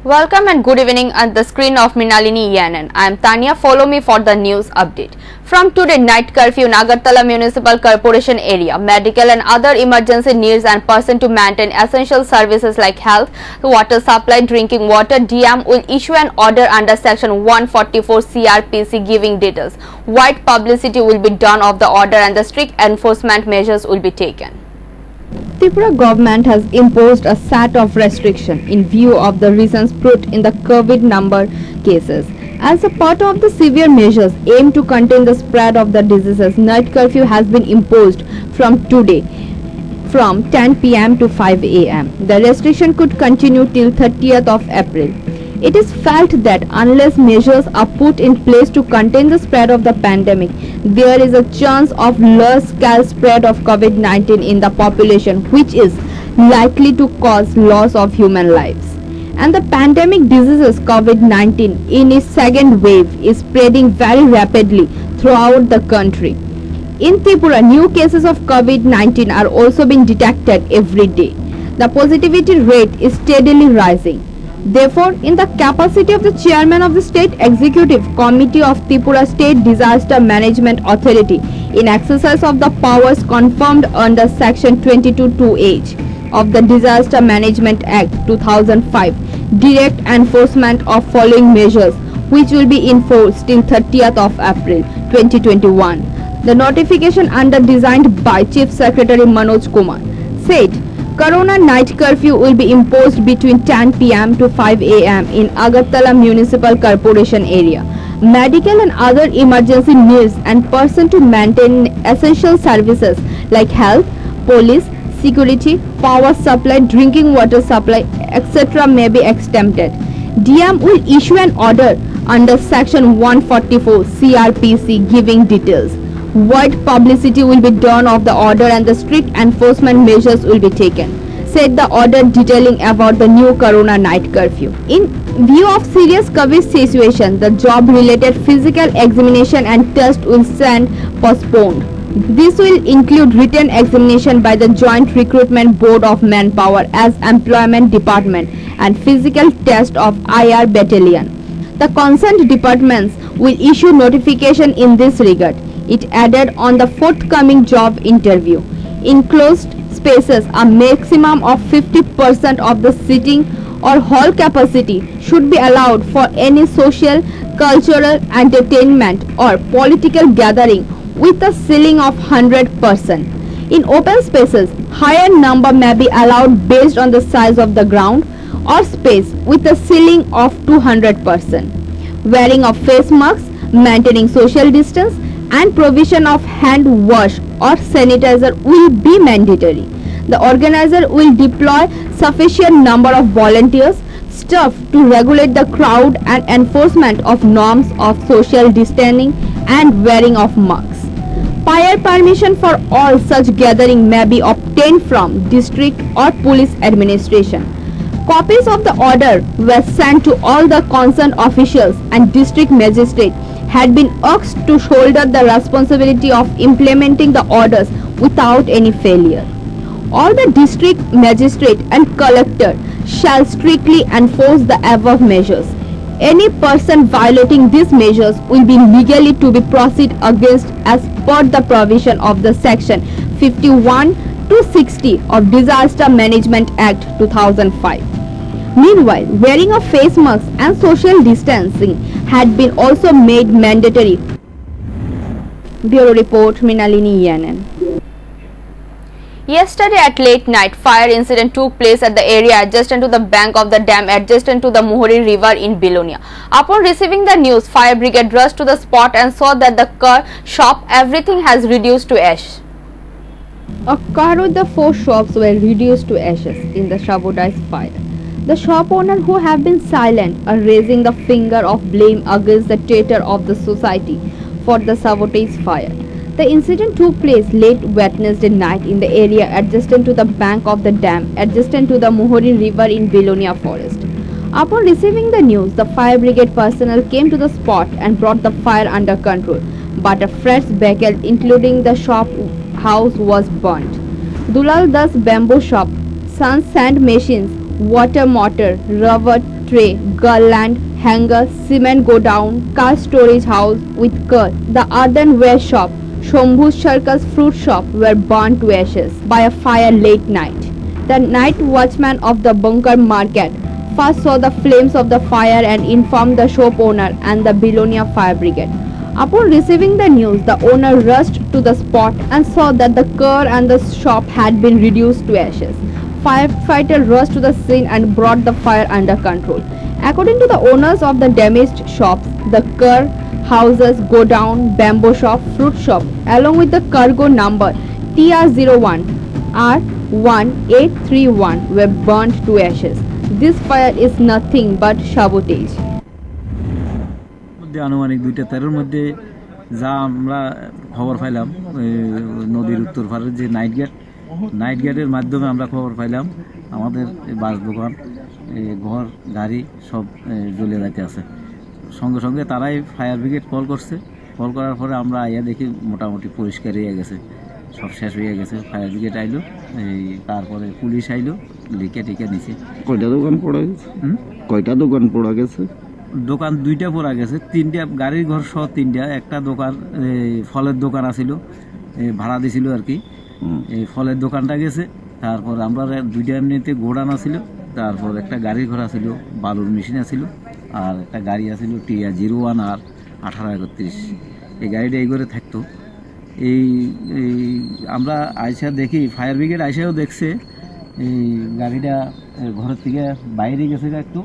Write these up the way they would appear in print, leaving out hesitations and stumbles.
Welcome and good evening on the screen of Mrinalini Yanan. I am Tanya. Follow me for the news update. From today, night curfew in Agartala Municipal Corporation area, medical and other emergency needs and person to maintain essential services like health, water supply, drinking water, DM will issue an order under section 144 CRPC giving details. Wide publicity will be done of the order and the strict enforcement measures will be taken. Tripura government has imposed a set of restrictions in view of the reasons put in the COVID number cases. As a part of the severe measures aimed to contain the spread of the diseases, night curfew has been imposed from today from 10 p.m. to 5 a.m. The restriction could continue till 30th of April. It is felt that unless measures are put in place to contain the spread of the pandemic, there is a chance of large-scale spread of COVID-19 in the population, which is likely to cause loss of human lives. And the pandemic diseases COVID-19 in its second wave is spreading very rapidly throughout the country. In Tripura, new cases of COVID-19 are also being detected every day. The positivity rate is steadily rising. Therefore, in the capacity of the Chairman of the State Executive Committee of Tripura State Disaster Management Authority, in exercise of the powers confirmed under Section 22(2)H of the Disaster Management Act 2005, direct enforcement of following measures which will be enforced till 30th of April 2021. The notification designed by Chief Secretary Manoj Kumar said, Corona night curfew will be imposed between 10 p.m. to 5 a.m. in Agartala Municipal Corporation area. Medical and other emergency needs and person to maintain essential services like health, police, security, power supply, drinking water supply, etc. may be exempted. DM will issue an order under Section 144 CRPC giving details. Wide publicity will be done of the order and the strict enforcement measures will be taken, said the order detailing about the new Corona night curfew. In view of serious COVID situation, the job-related physical examination and test will stand postponed. This will include written examination by the Joint Recruitment Board of Manpower as Employment Department and physical test of IR Battalion. The concerned departments will issue notification in this regard. It added on the forthcoming job interview. In closed spaces, a maximum of 50% of the sitting or hall capacity should be allowed for any social, cultural, entertainment or political gathering with a ceiling of 100%. In open spaces, higher number may be allowed based on the size of the ground or space with a ceiling of 200%. Wearing of face masks, maintaining social distance, and provision of hand wash or sanitizer will be mandatory. The organizer will deploy sufficient number of volunteers, staff to regulate the crowd and enforcement of norms of social distancing and wearing of masks. Prior permission for all such gathering may be obtained from district or police administration. Copies of the order were sent to all the concerned officials and district magistrates had been asked to shoulder the responsibility of implementing the orders without any failure. All the district magistrate and collector shall strictly enforce the above measures. Any person violating these measures will be legally to be proceeded against as per the provision of the section 51 to 60 of Disaster Management Act 2005. Meanwhile, wearing of face masks and social distancing had been also made mandatory. Bureau Report, Mrinalini Yanan. Yesterday at late night, fire incident took place at the area adjacent to the bank of the dam adjacent to the Mohori river in Bilonia. Upon receiving the news, fire brigade rushed to the spot and saw that the car shop everything has reduced to ash. A car with the 4 shops were reduced to ashes in the sabotaged fire. The shop owner who have been silent are raising the finger of blame against the traitor of the society for the sabotage fire. The incident took place late Wednesday night in the area adjacent to the bank of the dam, adjacent to the Muhuri River in Belonia Forest. Upon receiving the news, the fire brigade personnel came to the spot and brought the fire under control, but a fresh vehicle, including the shop house, was burnt. Dulal Das bamboo shop, Sun sand machines, water motor, rubber tray, garland, hanger, cement godown, car storage house with curd, the earthenware shop, Shambhu's Circus fruit shop were burnt to ashes by a fire late night. The night watchman of the bunker market first saw the flames of the fire and informed the shop owner and the Belonia fire brigade. Upon receiving the news, the owner rushed to the spot and saw that the car and the shop had been reduced to ashes. Firefighter rushed to the scene and brought the fire under control. According to the owners of the damaged shops, the car, houses, godown, bamboo shop, fruit shop, along with the cargo number TR01 R1831 were burnt to ashes. This fire is nothing but sabotage. আনুমানিক 2:13 মধ্যে যা আমরা খবর পাইলাম নদীর উত্তর পারে যে নাইট গেটের মাধ্যমে আমরা খবর পাইলাম আমাদের বাস দোকান ঘর গাড়ি সব জ্বলে যাইতে আছে সঙ্গে সঙ্গে তারাই ফায়ার ব্রিগেড কল করছে কল করার পরে আমরা আইয়া দেখি মোটামুটি পরিষ্কার হয়ে গেছে সব শেষ হয়ে গেছে ফায়ার ব্রিগেড আইলো তারপরে পুলিশ আইলো লিখে টিকে নিছে কয়টা দোকান পোড়া গেছে দোকান 2টা পোড়া গেছে 3টা গাড়ির ঘর সহ 3টা একটা দোকান ফলের দোকান আছিল ভাড়া দিছিল আর কি এই ফলের দোকানটা গেছে তারপর আমরা 2টা এমনিতে গোডাউন আছিল তারপর একটা গাড়ির ঘর আছিল বালুর মেশিন আছিল আর একটা গাড়ি আছিল TR01 আর 1831 এই গাড়িটা এই করে থাকতো এই আমরা আইসা দেখি ফায়ার ব্রিগেড আইসাও দেখছে এই গাড়িটা ঘরের থেকে বাইরে গেছে একটু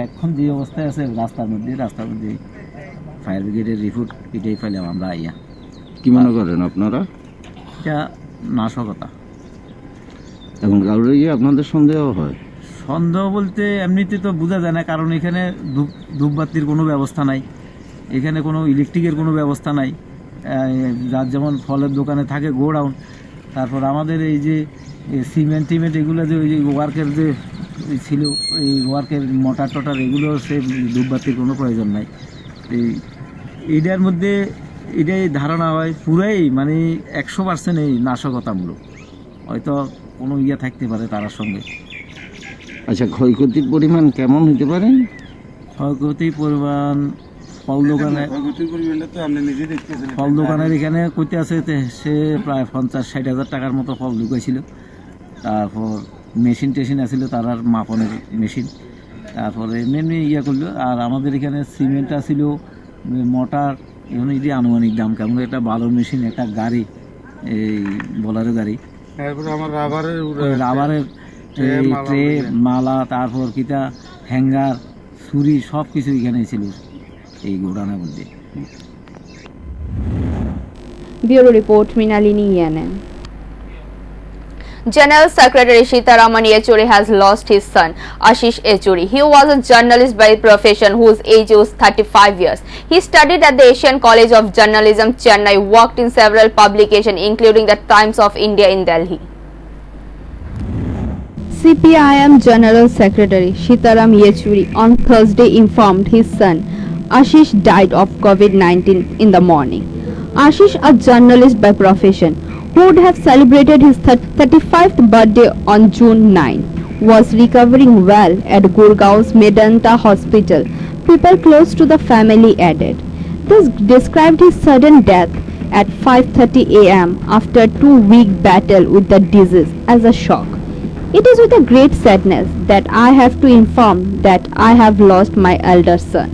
এখন যে অবস্থায় আছে রাস্তার মধ্যে ফায়ার ব্রিগেডের রিপোর্ট এটাই পাইলাম আমরা আইয়া কি মনে করেন আপনারা এটা নাশকতা এবং কারোর আপনাদের সন্দেহ হয় সন্দেহ বলতে এমনিতে তো বোঝা যায় না কারণ এখানে ধূপবাতির কোনো ব্যবস্থা নাই এখানে কোনো ইলেকট্রিকের কোনো ব্যবস্থা নাই যার যেমন ফলের দোকানে থাকে গোডাউন তারপর আমাদের এই যে সিমেন্ট এগুলো যে ওই যে ওয়ার্কের যে ছিল এই ওয়ার্কের মোটর টটার এগুলো সে ধূপবাতির কোনো প্রয়োজন নাই এইটার মধ্যে এটাই ধারণা হয় পুরাই মানে 100% এই নাশকতামূলক হয়তো কোনো থাকতে পারে তার সঙ্গে আচ্ছা ক্ষয়ক্ষতির পরিমাণ কেমন হতে পারে ক্ষয়ক্ষতির পরিমাণ ফল দোকানের এখানে কইতে আছে সে প্রায় 50-60 হাজার টাকার মতো ফল ঢুকাইছিল তারপর মেশিন টেশিন আছিল তার মাপনের মেশিন তারপরে এমনি করলো আর আমাদের এখানে সিমেন্ট আছিল মোটর এখন এই যে আনুমানিক দাম কেমন একটা ভালো মেশিন একটা গাড়ি এই বোলারো গাড়ি আমার রাবারের ট্রে মালা তারপর কিটা হ্যাঙ্গার ছুরি সব কিছু এখানে ছিল এই গোডাউনের মধ্যে ব্যুরো রিপোর্ট মৃণালিনী ইয়ানেন General Secretary Sitaraman Yechuri has lost his son, Ashish Yechuri. He was a journalist by profession whose age was 35 years. He studied at the Asian College of Journalism, Chennai, worked in several publications including the Times of India in Delhi. CPIM General Secretary Sitaram Yechuri on Thursday informed his son Ashish died of COVID-19 in the morning. Ashish, a journalist by profession, who would have celebrated his 35th birthday on June 9, was recovering well at Gurgaon's Medanta Hospital, people close to the family added. This described his sudden death at 5:30 a.m. after a 2-week battle with the disease as a shock. It is with a great sadness that I have to inform that I have lost my elder son,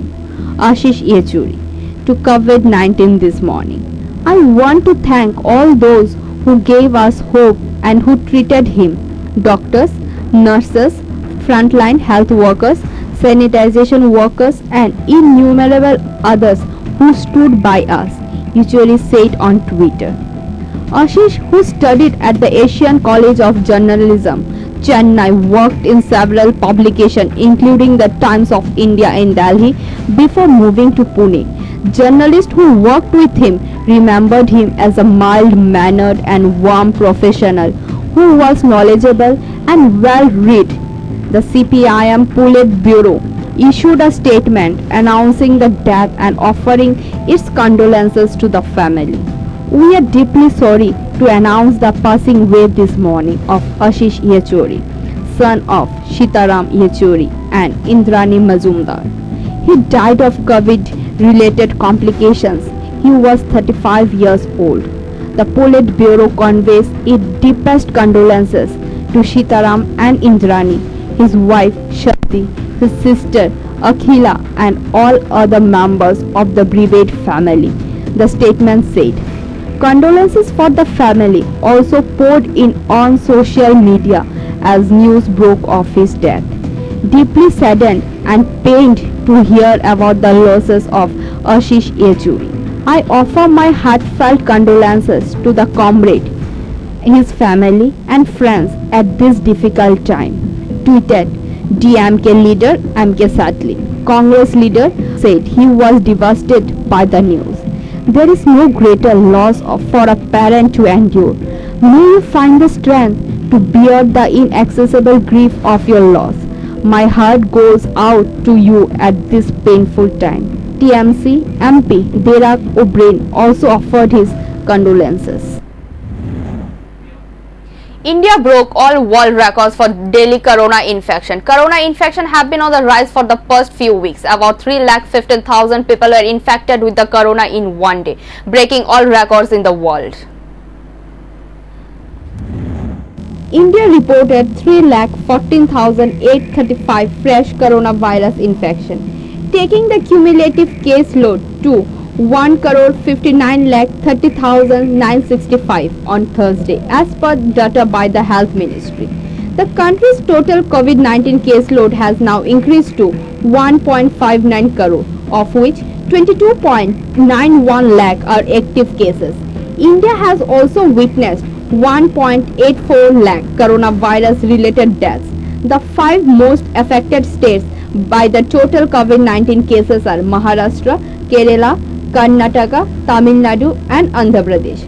Ashish Yechuri, to COVID-19 this morning. I want to thank all those who gave us hope and who treated him, doctors, nurses, frontline health workers, sanitization workers and innumerable others who stood by us, Yechuri said on Twitter. Ashish, who studied at the Asian College of Journalism, Chennai, worked in several publications including the Times of India in Delhi before moving to Pune. Journalists who worked with him remembered him as a mild-mannered and warm professional who was knowledgeable and well-read. The CPIM Politburo issued a statement announcing the death and offering its condolences to the family. We are deeply sorry to announce the passing away this morning of Ashish Yechuri, son of Sitaram Yechuri and Indrani Mazumdar. He died of COVID-related complications. He was 35 years old. The Politburo conveys its deepest condolences to Sitaram and Indrani, his wife Shakti, his sister Akhila and all other members of the bereaved family. The statement said, "Condolences for the family also poured in on social media as news broke of his death. Deeply saddened and pained to hear about the losses of Ashish Yechuri. I offer my heartfelt condolences to the comrade, his family and friends at this difficult time." Tweeted DMK leader MK Sadly. Congress leader said he was devastated by the news. There is no greater loss for a parent to endure. May you find the strength to bear the inaccessible grief of your loss. My heart goes out to you at this painful time. TMC MP Derak O'Brien also offered his condolences. India broke all world records for daily corona infection. Corona infection have been on the rise for the past few weeks. About 3,15,000 people were infected with the corona in one day, breaking all records in the world. India reported 3,14,835 fresh coronavirus infection, taking the cumulative case load to 1,59,30,965 on Thursday, as per data by the Health Ministry. The country's total COVID-19 case load has now increased to 1.59 crore, of which 22.91 lakh are active cases. India has also witnessed 1.84 lakh coronavirus-related deaths. The 5 most affected states by the total COVID-19 cases are Maharashtra, Kerala, Karnataka, Tamil Nadu and Andhra Pradesh.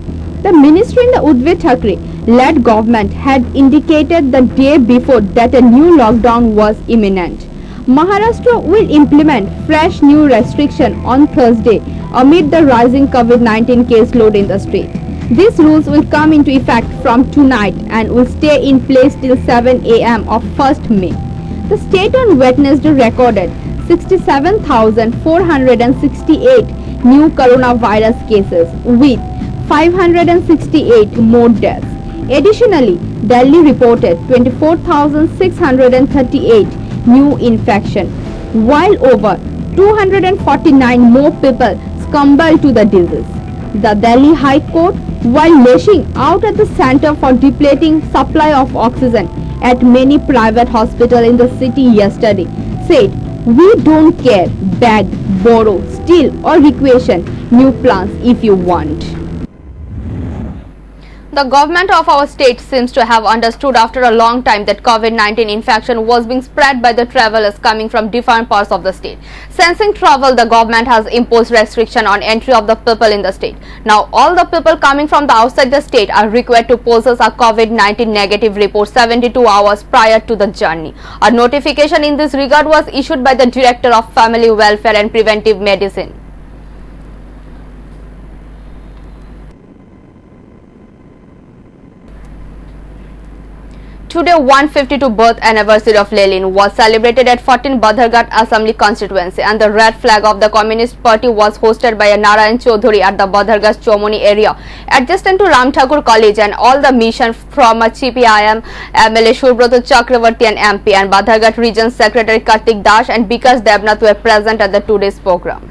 The ministry in the Uddhav Thackeray-led government had indicated the day before that a new lockdown was imminent. Maharashtra will implement fresh new restriction on Thursday amid the rising COVID-19 caseload in the state. These rules will come into effect from tonight and will stay in place till 7 a.m. of 1st May. The state on Wednesday recorded 67,468 new coronavirus cases with 568 more deaths. Additionally, Delhi reported 24,638 new infections, while over 249 more people succumbed to the disease. The Delhi High Court, while lashing out at the Center for Depleting Supply of Oxygen at many private hospitals in the city yesterday, said, "We don't care, beg, borrow, steal or requisition new plants if you want." The government of our state seems to have understood after a long time that COVID-19 infection was being spread by the travelers coming from different parts of the state. Sensing trouble, the government has imposed restriction on entry of the people in the state. Now, all the people coming from the outside the state are required to possess a COVID-19 negative report 72 hours prior to the journey. A notification in this regard was issued by the Director of Family Welfare and Preventive Medicine. Today, 152 birth anniversary of Lenin was celebrated at 14 Badharghat Assembly constituency, and the red flag of the Communist Party was hosted by a Narayan Chaudhary at the Badharghat Chomoni area adjacent to Ram Thakur College, and all the mission from CPIM MLA Shurbrata Chakravarti and MP and Badharghat Region Secretary Kartik Dash and Bikas Debnath were present at the today's program.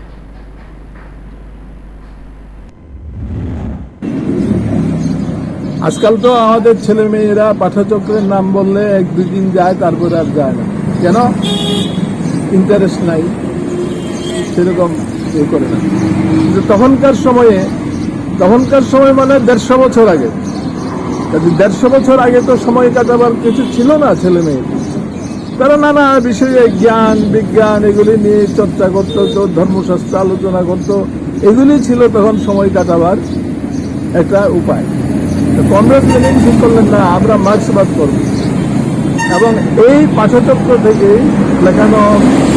আজকাল তো আমাদের ছেলে মেয়েরা পাঠচক্রের নাম বললে 1-2 দিন যায়, তারপরে আর যায় না। কেন? ইন্টারেস্ট নাই, সেরকম করে না। কিন্তু তখনকার সময় মানে 150 বছর আগে, 150 বছর আগে তো সময় কাটাবার কিছু ছিল না ছেলে মেয়ে। তারা নানা বিষয়ে জ্ঞান বিজ্ঞান এগুলি নিয়ে চর্চা করতো, কেউ ধর্মশাস্ত্র আলোচনা করতো। এগুলি ছিল তখন সময় কাটাবার একটা উপায়। কংগ্রেস লেনিন ঠিক করলেন না, আমরা মার্ক্সবাদ করব, এবং এই পাঠচক্র থেকে লেখানো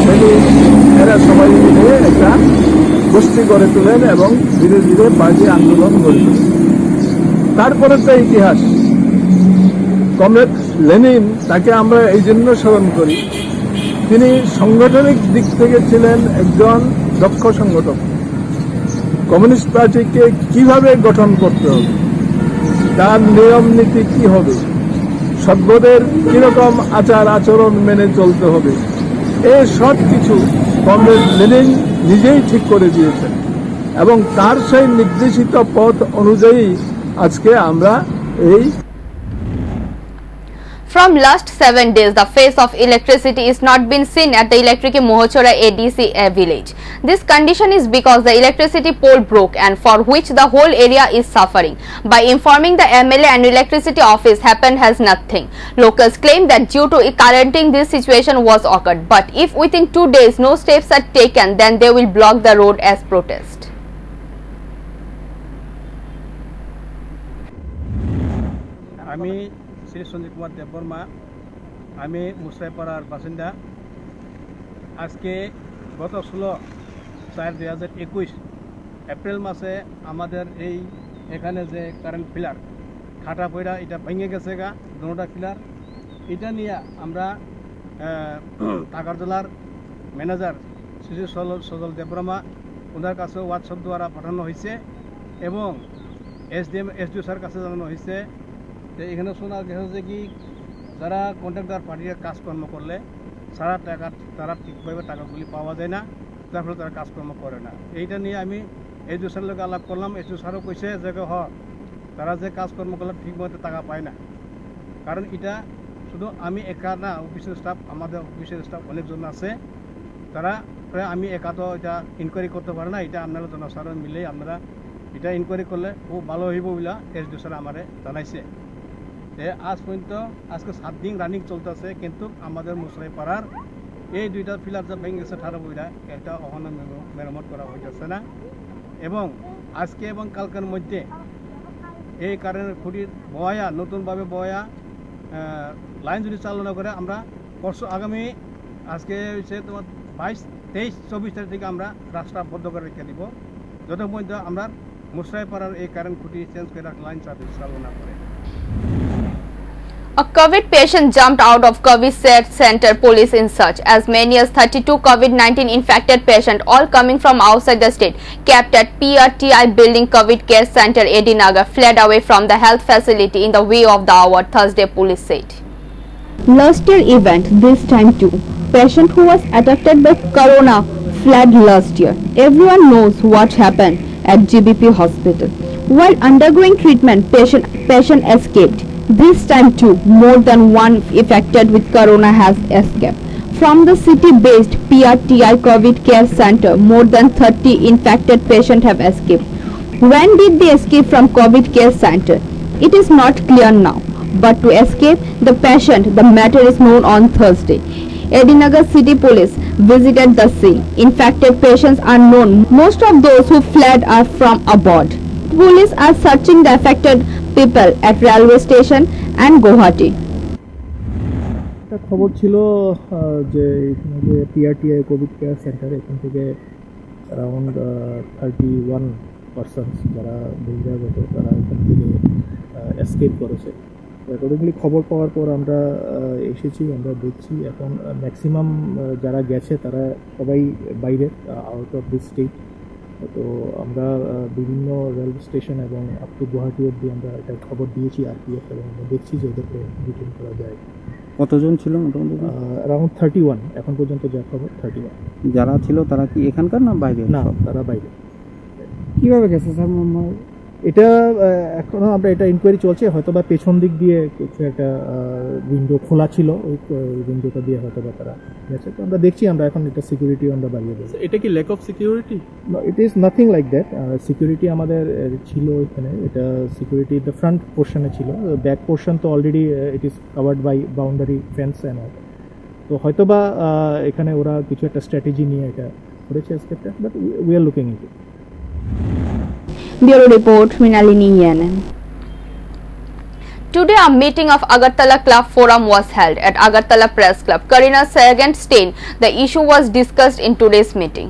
লেনিন এরা সবাই মিলে একটা গোষ্ঠী গড়ে তোলেন এবং ধীরে ধীরে পার্টি আন্দোলন গড়ে তোলেন। তারপরে তো ইতিহাস। কমরেড লেনিন, তাকে আমরা এই জন্য স্মরণ করি, তিনি সাংগঠনিক দিক থেকে ছিলেন একজন দক্ষ সংগঠক। কমিউনিস্ট পার্টিকে কিভাবে গঠন করতে হবে, তার নিয়ম নীতি কি হবে, সভ্যদের কিরকম আচার আচরণ মেনে চলতে হবে, এই সব কিছু কমরেড লেনিন নিজেই ঠিক করে দিয়েছেন, এবং তার সেই নির্দেশিত পথ অনুযায়ী আজকে আমরা এই From last 7 days, the face of electricity is not been seen at the Electric Mohochora ADC village. This condition is because the electricity pole broke, and for which the whole area is suffering. By informing the MLA and electricity office, happened has nothing. Locals claim that due to currenting, this situation was occurred. But if within 2 days no steps are taken, then they will block the road as protest. আমি শ্রী সঞ্জীব কুমার দেববর্মা, আমি মুসরাইপাড়ার বাসিন্দা। আজকে গত 16/4/2021 April মাসে আমাদের এই এখানে যে কারেন্ট পিলার খাটা পয়রা এটা ভেঙে গেছে গা, দুটা পিলার। এটা নিয়ে আমরা টাকারজলার ম্যানেজার শ্রী সজল দেববর্মা, ওনার কাছে হোয়াটসঅ্যাপ দ্বারা পাঠানো হয়েছে এবং এসডিও স্যার কাছে জানানো হয়েছে। তো এখানে শোনা গেছে কি যারা কন্ট্রাক্টর পার্টির কাজকর্ম করলে তারা ঠিকভাবে টাকাগুলি পাওয়া যায় না, যার ফলে তারা কাজকর্ম করে না। এইটা নিয়ে আমি এসডিও স্যারের লোক আলাপ করলাম। এসডিও স্যারও কইছে যে তারা যে কাজকর্ম করলে ঠিকমতো টাকা পায় না। কারণ এটা শুধু আমি একা না, অফিসের স্টাফ, আমাদের অফিসের স্টাফ অনেকজন আছে, তারা আমি একা তো এটা ইনকোয়ারি করতে পারে না। এটা আপনারা জনসাধারণ মিলে আপনারা এটা ইনকোয়ারি করলে খুব ভালো হইব বলে এসডিও স্যার আমারে জানাইছে। আজ পর্যন্ত আজকে 7 দিন রানিং চলতেছে, কিন্তু আমাদের মুসরাইপাড়ার এই দুইটা পিলার যা ভেঙে গেছে ঠাড়া বইরা এটা অহনো মেরামত করা হইতেছে না। এবং আজকে এবং কালকের মধ্যে এই কারেন্টের খুঁটির বয়া নতুনভাবে বয়া লাইন যদি চালু না করে আমরা আগামী আজকে হচ্ছে তোমার 22, 23, 24 তারিখ থেকে আমরা রাস্তা বন্ধ করে রেখে দিব, যত পর্যন্ত আমরা মুসরাইপাড়ার এই কারেন্ট খুঁটি চেঞ্জ করে লাইন সার্ভিস চালু না করে। A COVID patient jumped out of COVID center, police in search. As many as 32 COVID-19 infected patients, all coming from outside the state, kept at PRTI building COVID care center Edinagar, fled away from the health facility in the wee of the hour, Thursday police said. Last year event, this time too. Patient who was affected by corona fled last year. Everyone knows what happened at GBP hospital. While undergoing treatment, patient escaped. This time too, more than one affected with corona has escaped. From the city-based PRTI COVID care center, more than 30 infected patients have escaped. When did they escape from COVID care center? It is not clear now. But to escape the patient, the matter is known on Thursday. Edinagar City Police visited the scene. Infected patients are known. Most of those who fled are from abroad. Police are searching the affected people at railway station and Guwahati. একটা খবর ছিল যে এখানে যে পিআরটিআই Covid care centre, এখান থেকে around 31 persons যারা বহিরাগত তারা এখান থেকে এসকেপ করেছে। অ্যাকর্ডিংলি খবর পাওয়ার পর আমরা এসেছি, আমরা দেখছি। এখন ম্যাক্সিমাম যারা গেছে তারা সবাই বাইরে, আউট অফ দিস স্টেট। তো আমরা বিভিন্ন রেল স্টেশন এবং আপ টু গুয়াহাটি অব্দি আমরা এটা খবর দিয়েছি আরপিএফ, এবং দেখছি যে ওদেরকে রিটার্ন করা যায়। কতজন ছিল মোটামুটি? অ্যারাউন্ড 31 এখন পর্যন্ত যা খবর 31। যারা ছিল তারা কি এখানকার না বাইরে? না, তারা বাইরে। কীভাবে গেছে স্যার? এটা এখনও আমরা এটা ইনকোয়ারি চলছে। হয়তো বা পেছন দিক দিয়ে কিছু একটা উইন্ডো খোলা ছিল, ওই উইন্ডোটা দিয়ে হয়তো বা তারা গেছে। তো আমরা দেখছি, আমরা এখন এটা সিকিউরিটি আমরা বাড়িয়ে দেবো। এটা কি lack of security? It is nothing like that. Security আমাদের ছিল এখানে, এটা সিকিউরিটি দ্য ফ্রন্ট পোর্শনে ছিল। ব্যাক পোর্শন তো already it is covered by boundary fence and all. তো তো হয়তোবা এখানে ওরা কিছু একটা স্ট্র্যাটেজি নিয়ে এটা করেছে আজকেটা, but we are looking into. Bureau Report, Mrinalini ENN. Today, a meeting of Agartala Club Forum was held at Agartala Press Club. Karina Sagan-Stein, the issue was discussed in today's meeting.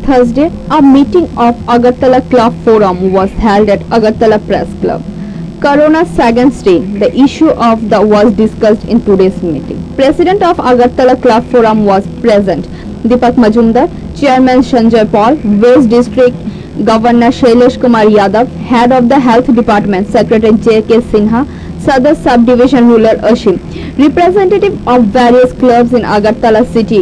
Thursday, a meeting of Agartala Club Forum was held at Agartala Press Club. Corona Sagan-Stein, the issue of the was discussed in today's meeting. President of Agartala Club Forum was present. Deepak Majumdar, Chairman Sanjay Paul, West District Governor Shailesh Kumar Yadav, Head of the Health Department Secretary J.K. Sinha, Sadar Subdivision Ruler Ashim, representative of various clubs in Agartala city.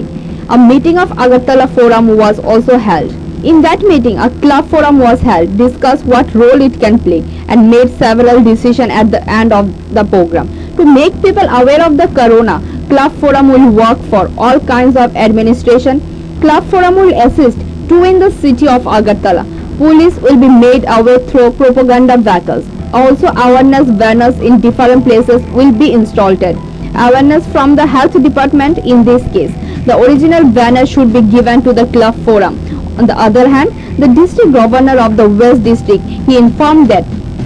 A meeting of Agartala Forum was also held. In that meeting, a club forum was held, discussed what role it can play, and made several decisions at the end of the program. To make people aware of the corona, club forum will work for all kinds of administration. Club forum will assist to in the city of Agartala. Police will be made aware through propaganda vehicles. Also, awareness banners in different places will be installed. Awareness from the health department in this case. The original banner should be given to the club forum. On the other hand, the district governor of the West District, he informed that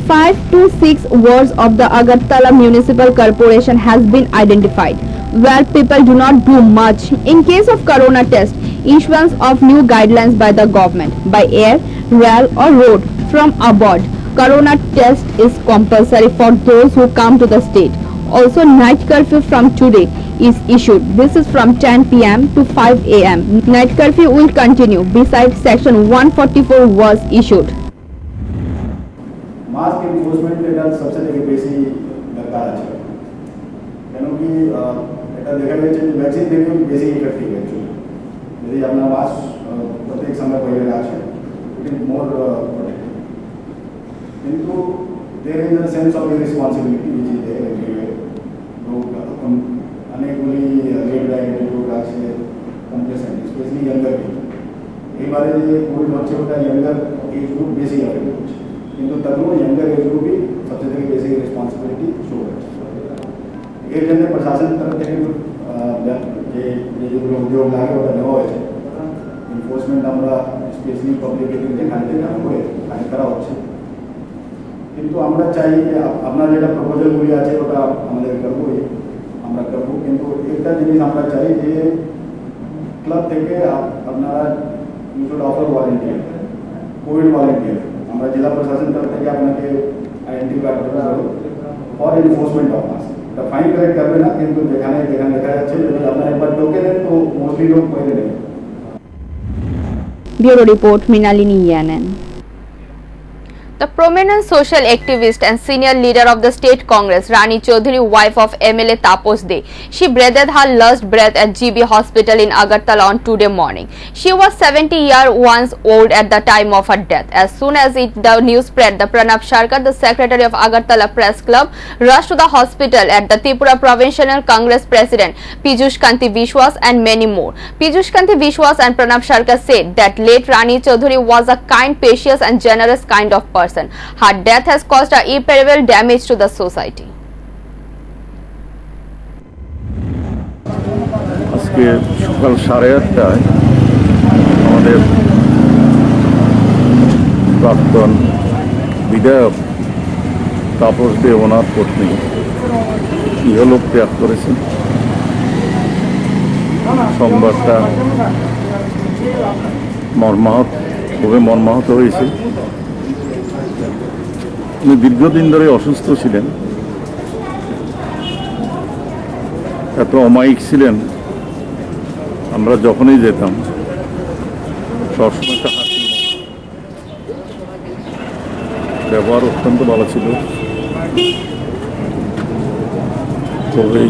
5 to 6 wards of the Agartala Municipal Corporation has been identified, where people do not do much. In case of corona test, issuance of new guidelines by the government, by air, rail or road from abroad. Corona test is compulsory for those who come to the state. Also, night curfew from today is issued. This is from 10 p.m. to 5 a.m. Night curfew will continue. Besides, section 144 was issued. Mask enforcement এটা সবচেয়ে থেকে বেশি দরকার আছে, কেন কি এটা দেখা গেছে যে ভ্যাকসিন থেকেও বেশি ইফেক্টিভ অ্যাকচুয়ালি। যদি আপনার মাস্ক প্রত্যেক সময় পরে আছে, ইট ইজ মোর প্রোটেক্টিভ। কিন্তু there is a sense of irresponsibility which is there everywhere. লোক এখন অনেকগুলি রেড লাইট লোক আছে কমপ্লেসেন্ট, স্পেশালি ইয়াঙ্গার পিপল। এইবারে যে কোভিড হচ্ছে ওটা ইয়াঙ্গার এজ গ্রুপ বেশি অ্যাফেক্ট হচ্ছে, কিন্তু তবুও ইয়াঙ্গার এজ গ্রুপই সবচেয়ে থেকে বেশি রেসপন্সিবিলিটি শো করছে। এর জন্য প্রশাসন তরফ থেকে যে যেগুলো উদ্যোগ লাগে ওটা নেওয়া হয়েছে। এনফোর্সমেন্ট আমরা স্পেশালি পাবলিক দেখাতে করে ফাইন করা হচ্ছে। কিন্তু আমরা চাই যে আপনার যেটা প্রপোজালগুলি আছে ওটা আমাদের করবোই, আমরা করবো। কিন্তু একটা জিনিস আমরা চাই যে ক্লাব থেকে আপনারা you should offer volunteer, Covid volunteer. আমরা জেলা প্রশাসন তরফ থেকে আপনাকে আইডেন্টিফাই করতে হবে ফর এনফোর্সমেন্ট অফ মাস্ক। এটা ফাইন কালেক্ট করবে না, কিন্তু যেখানে যেখানে দেখা যাচ্ছে যদি আপনার একবার টোকে দেন তো মোস্টলি লোক করে নেবে। Bureau Report, Mrinalini ENN. The prominent social activist and senior leader of the state Congress, Rani Chaudhary, wife of MLA Tapos De, she breathed her last breath at GB Hospital in Agartala on today morning. She was 70 years old at the time of her death. As soon as the news spread, the Pranab Sharkar, the secretary of Agartala Press Club, rushed to the hospital at the Tripura Provincial Congress President Piyush Kanti Vishwas and many more. Piyush Kanti Vishwas and Pranab Sharkar said that late Rani Chaudhary was a kind, patient and generous kind of person. Her death has caused irreparable damage to the society. আজকে সকাল 8:30টায় আমাদের প্রাক্তন বিধায়ক তাপস দে ওনার পত্নী ইহলোক ত্যাগ করেছেন। সংবাদটা খুবই মর্মাহত হয়েছে। উনি দীর্ঘদিন ধরে অসুস্থ ছিলেন, এত অমায়িক ছিলেন, আমরা যখনই যেতাম সবসময় একটা হাসি, ব্যবহার অত্যন্ত ভালো ছিল, খুবই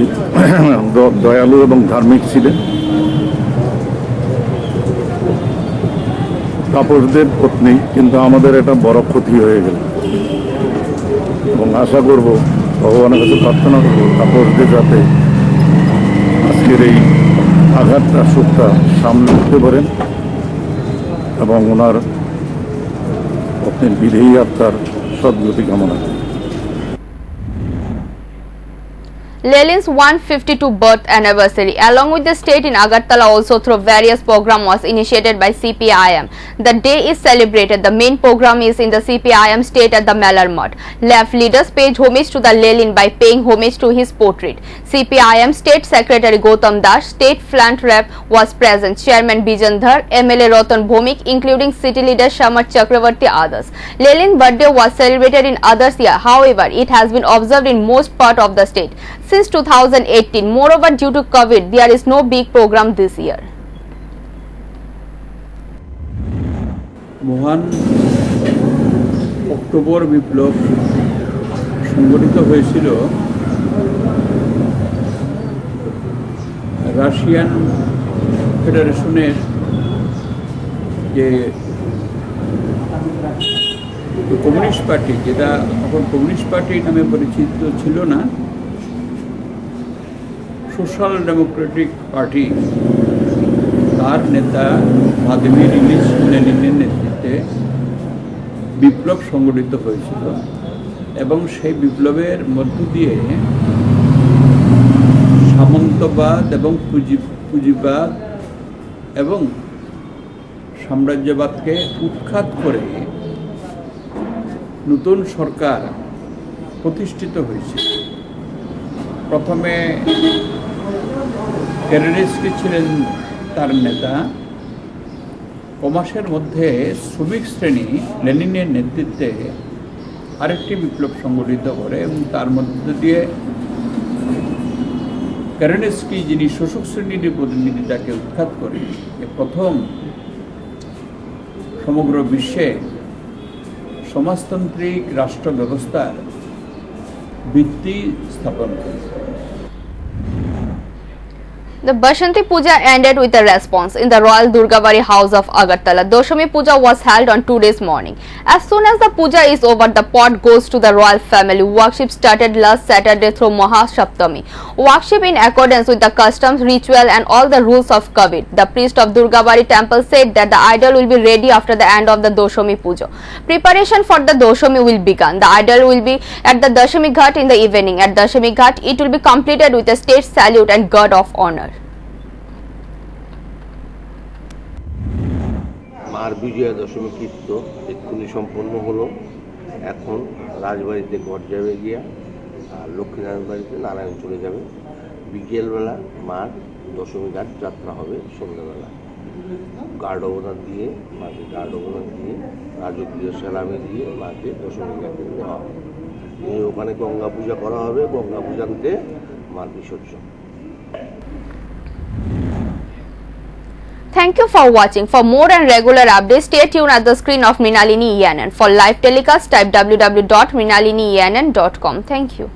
দয়ালু এবং ধার্মিক ছিলেন। তাপসদের পত্নী, কিন্তু আমাদের এটা বড় ক্ষতি হয়ে গেল এবং আশা করব, ভগবানের কাছে প্রার্থনা করব তাপসদের যাতে আজকের এই আঘাতটা শোকটা সামলে উঠতে পারেন এবং ওনার পত্নীর বিধেয়ী আত্মার সদ্গতি কামনা করেন। Lelin's 152 birth anniversary along with the state in Agartala also through various program was initiated by CPIM. The day is celebrated. The main program is in the CPIM state at the Melar Mart. Left leaders paid homage to the Lelin by paying homage to his portrait. CPIM State Secretary Gautam Das, State Plant Rep was present, Chairman Bijan Dhar, MLA Ratan Bhomik, including city leader Shamar Chakravarti others. Lelin birthday was celebrated in others year. However, it has been observed in most part of the state since 2018. Moreover, due to COVID, there is no big program this year. মহান October বিপ্লব সংগঠিত হয়েছিল Russian ফেডারেশনের যে communist party, যেটা এখন communist party নামে পরিচিত ছিল না, সোশ্যাল ডেমোক্রেটিক পার্টি, তার নেতা ভ্লাদিমির ইলিচ লেনিনের নেতৃত্বে বিপ্লব সংগঠিত হয়েছিল এবং সেই বিপ্লবের মধ্য দিয়ে সামন্তবাদ এবং পুঁজিবাদ এবং সাম্রাজ্যবাদকে উৎখাত করে নতুন সরকার প্রতিষ্ঠিত হয়েছে। প্রথমে কেরেনস্কি ছিলেন তার নেতা। কমাসের মধ্যে শ্রমিক শ্রেণী লেনিনের নেতৃত্বে আরেকটি বিপ্লব সংগঠিত করে এবং তার মধ্য দিয়ে কেরেনস্কি, যিনি শোষক শ্রেণীর প্রতিনিধি, তাকে উৎখাত করে প্রথম সমগ্র বিশ্বে সমাজতান্ত্রিক রাষ্ট্র ব্যবস্থার ভিত্তি স্থাপন করে। The Bashanti Puja ended with a response in the Royal Durgabari house of Agartala. Doshami Puja was held on today's morning. As soon as the puja is over, the pot goes to the royal family. Worship started last Saturday through Maha Saptami. Worship in accordance with the customs, ritual and all the rules of COVID. The priest of Durgabari temple said that the idol will be ready after the end of the Doshami Puja. Preparation for the Doshami will begin. The idol will be at the Dashami Ghat in the evening. At Dashami Ghat, it will be completed with a state salute and guard of honor. মার বিজয়া দশমী কীর্ত এক্ষুনি সম্পন্ন হলো। এখন রাজবাড়িতে ঘট যাবে গিয়া, আর লক্ষ্মীনারায়ণ বাড়িতে নারায়ণ চলে যাবে। বিকেলবেলা মার দশমী ঘাট যাত্রা হবে। সন্ধ্যাবেলা গার্ড অবদান দিয়ে মাকে রাজকীয় সেলামি দিয়ে মাকে দশমী ঘাটে নেওয়া হবে। ওখানে গঙ্গা পূজা করা হবে। গঙ্গা পূজাতে মার বিসর্জন। Thank you for watching. For more and regular updates, stay tuned at the screen of Mrinalini ENN. For live telecast, type www.mrinalinienn.com. Thank you.